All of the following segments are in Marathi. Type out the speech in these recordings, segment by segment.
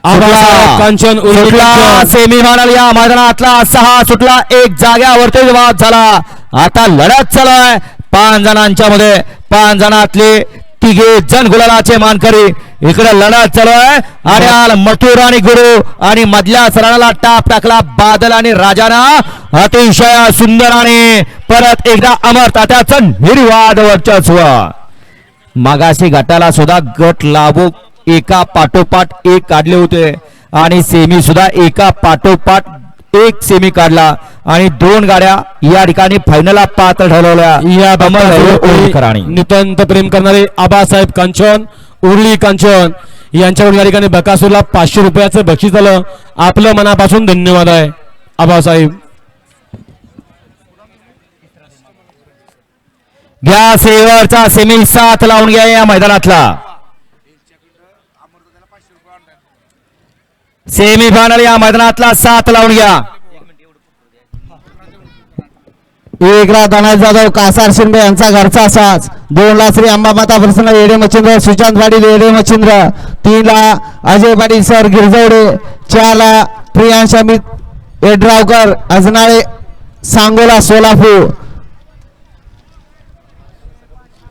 कांचन सेमीफायनल या मैदानातला 6 सुटला, 1 जाग्यावरती वाद झाला. आता लढत चालू आहे 5 जणांच्या मध्ये. 5 जणातले 3 जण गुलालाचे मानकरी. इकडे लढत चालू आहे. आणि मथुर आणि गुरु आणि मधल्या सराला टाप टाकला बादल आणि राजाना. अतिशय सुंदर आणि परत एकदा अमर तात्याचं निर्वाद वर्चस्व. मागाशी गटाला सुद्धा गट लाभू एका पाठोपाठ एक काढले होते आणि सेमी सुद्धा एका पाठोपाठ एक सेमी काढला आणि 2 गाड्या या ठिकाणी फायनलला पात्र ठरवल्या. या नितांत प्रेम करणारे आबासाहेब कांचन, उर्ली कांचन यांच्याकडून या ठिकाणी बकासूरला 500 रुपयाचं बक्षीस झालं. आपलं मनापासून धन्यवाद आहे आबासाहेब. घ्या सेवरचा सेमी 7 लावून घ्या या मैदानातला. सेमीफायनल या मैदानातला 7 लावून घ्या. एकला धनाज जाधव, कासार शिंदे यांचा घरचा असाच. 2 ला श्री अंबामाता प्रसन्न येडे मच्छिंद्र, सुशांत पाटील येडे मच्छिंद्र. 3 ला अजय पाटील सर गिरजवडे. 4 ला प्रियांश अमित येड्रावकर अजनाळे सांगोला सोलापूर.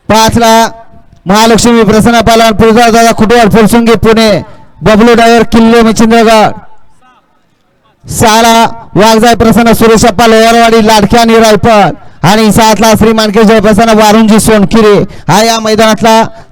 5 ला महालक्ष्मी प्रसन्न पालन पुरजार दादा खुटवाड फुलसुंगी पुणे. बबलू डायर किल्ले मच्छिंद्रगड. 6 ला वाघजाय प्रसन्न सुरेशप्पा लोहरवाडी लाडक्या आणि रायफल. आणि 7 ला श्री मानकेश प्रसन्न वारुंजी सोनकिरे. हा या मैदानातला